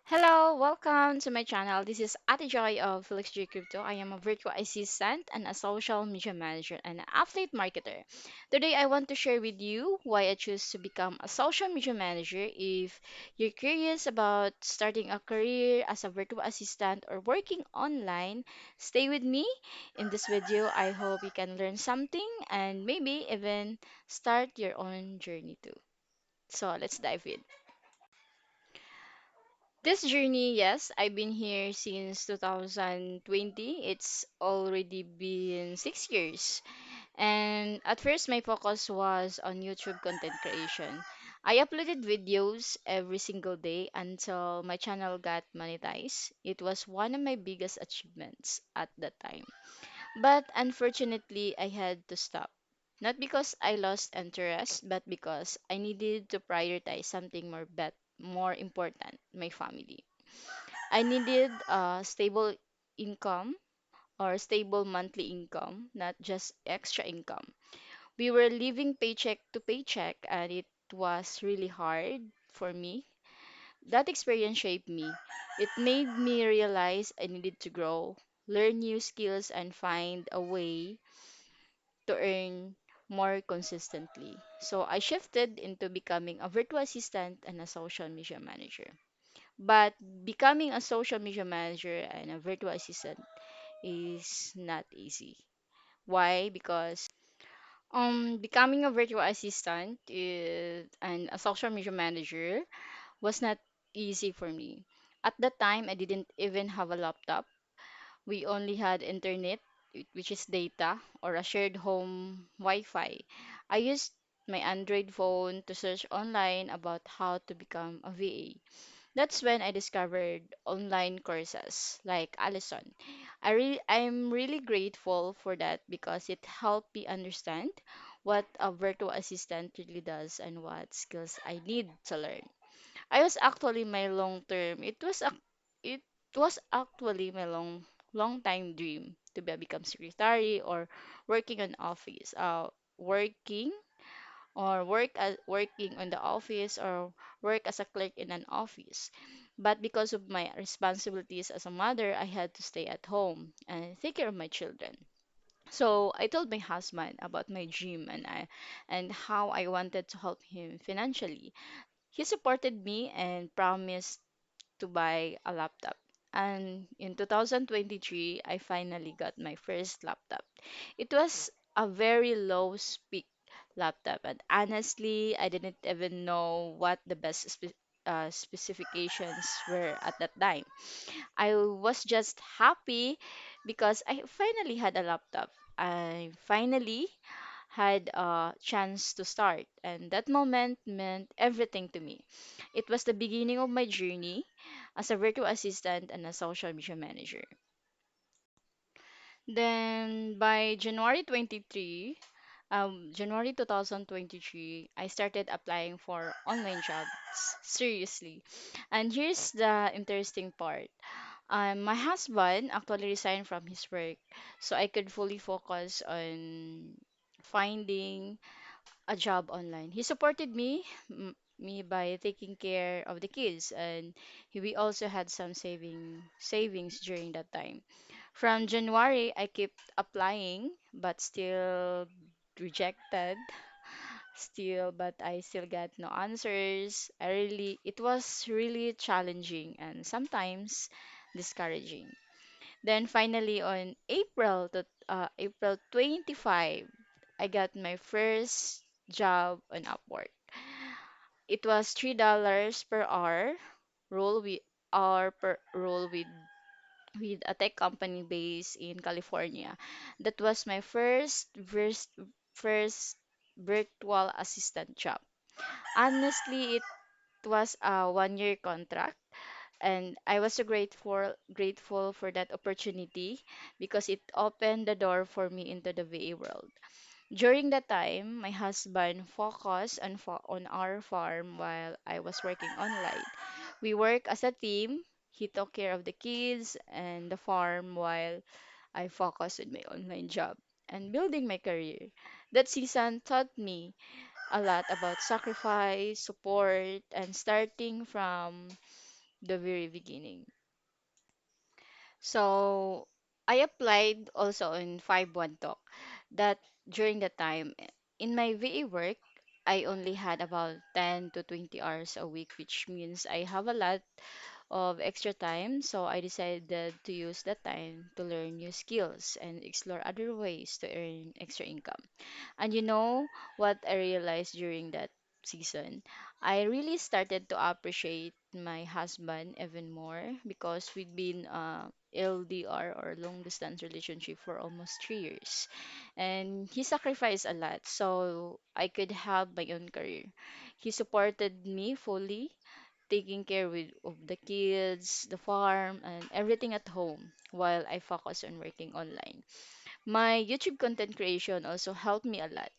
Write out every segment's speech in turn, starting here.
Hello, welcome to my channel. This is Joy of FelixJoy Crypto. I am a virtual assistant and a social media manager and an affiliate marketer. Today, I want to share with you why I choose to become a social media manager. If you're curious about starting a career as a virtual assistant or working online, stay with me. In this video, I hope you can learn something and maybe even start your own journey too. So, let's dive in. This journey, yes, I've been here since 2020. It's already been 6 years. And at first, my focus was on YouTube content creation. I uploaded videos every single day until my channel got monetized. It was one of my biggest achievements at that time. But unfortunately, I had to stop. Not because I lost interest, but because I needed to prioritize something more important, my family. I needed a stable income or stable monthly income, not just extra income. We were living paycheck to paycheck, and it was really hard for me. That experience shaped me. It made me realize I needed to grow, learn new skills, and find a way to earn more consistently. So I shifted into becoming a virtual assistant and a social media manager. But becoming a social media manager and a virtual assistant is not easy. Why? Because becoming a virtual assistant and a social media manager was not easy for me. At that time, I didn't even have a laptop. We only had internet, which is data, or a shared home Wi-Fi. I used my Android phone to search online about how to become a VA. That's when I discovered online courses like Alison. I'm really grateful for that because it helped me understand what a virtual assistant really does and what skills I need to learn. I was actually my long term. It was actually my long time dream to become secretary or working on office. Working on the office or work as a clerk in an office. But because of my responsibilities as a mother, I had to stay at home and take care of my children. So I told my husband about my dream and how I wanted to help him financially. He supported me and promised to buy a laptop. And in 2023, I finally got my first laptop. It was a very low spec laptop, and honestly, I didn't even know what the specifications were at that time. I was just happy because I finally had a laptop. I finally had a chance to start, and that moment meant everything to me. It was the beginning of my journey as a virtual assistant and a social media manager. Then by January 2023, I started applying for online jobs seriously. And here's the interesting part. My husband actually resigned from his work, so I could fully focus on finding a job online. He supported me by taking care of the kids, and we also had some savings during that time. From January, I kept applying, but still rejected. But I still got no answers. It was really challenging and sometimes discouraging. Then finally on April 25, I got my first job on Upwork. It was $3 per hour role with a tech company based in California. That was my first virtual assistant job. Honestly, it was a 1 year contract, and I was so grateful for that opportunity because it opened the door for me into the VA world. During that time, my husband focused on our farm while I was working online. We worked as a team. He took care of the kids and the farm while I focused on my online job and building my career. That season taught me a lot about sacrifice, support, and starting from the very beginning. So I applied also in 5-1 talk. That during the time in my VA work, I only had about 10 to 20 hours a week, which means I have a lot of extra time. So I decided to use that time to learn new skills and explore other ways to earn extra income. And you know what I realized during that season? I really started to appreciate my husband even more because we'd been LDR or long distance relationship for almost 3 years. And he sacrificed a lot so I could have my own career. He supported me fully, taking care of the kids, the farm, and everything at home while I focus on working online. My YouTube content creation also helped me a lot.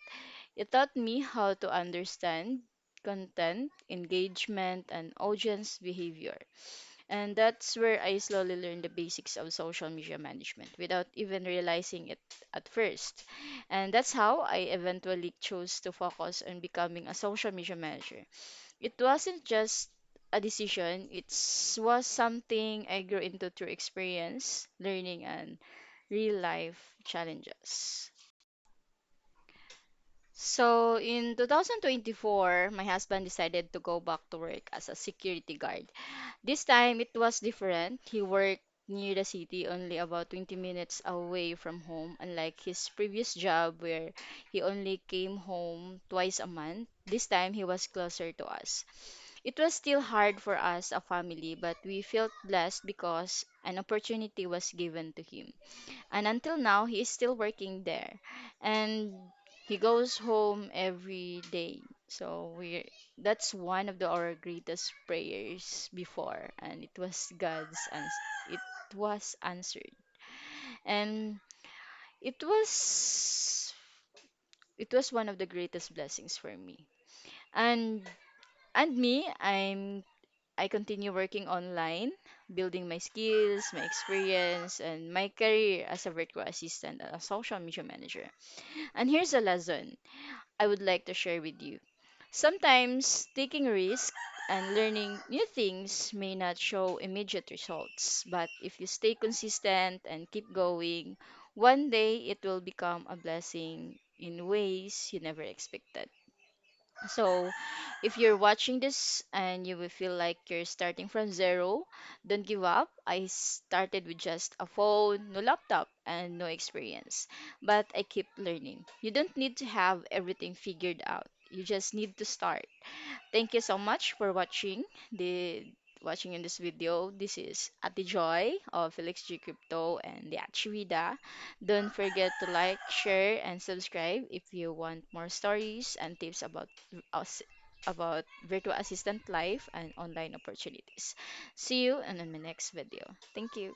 It taught me how to understand content, engagement, and audience behavior. And that's where I slowly learned the basics of social media management without even realizing it at first. And that's how I eventually chose to focus on becoming a social media manager. It wasn't just a decision, it was something I grew into through experience, learning, and real life challenges. So in 2024, my husband decided to go back to work as a security guard. This time it was different. He worked near the city, only about 20 minutes away from home, unlike his previous job where he only came home twice a month. This time he was closer to us. It was still hard for us, a family, but we felt blessed because an opportunity was given to him. And until now, he is still working there. And he goes home every day. So we that's one of our greatest prayers before, and it was answered. And it was it was one of the greatest blessings for me. And I continue working online, building my skills, my experience, and my career as a virtual assistant and a social media manager. And here's a lesson I would like to share with you. Sometimes taking risks and learning new things may not show immediate results, but if you stay consistent and keep going, one day it will become a blessing in ways you never expected. So, if you're watching this and you will feel like you're starting from zero, don't give up. I started with just a phone, no laptop, and no experience. But I keep learning. You don't need to have everything figured out. You just need to start. Thank you so much for watching in this video. This is Ate Joy of FelixJoy Crypto and the Achivida. Don't forget to like, share, and subscribe if you want more stories and tips us about virtual assistant life and online opportunities. See you in my next video. Thank you.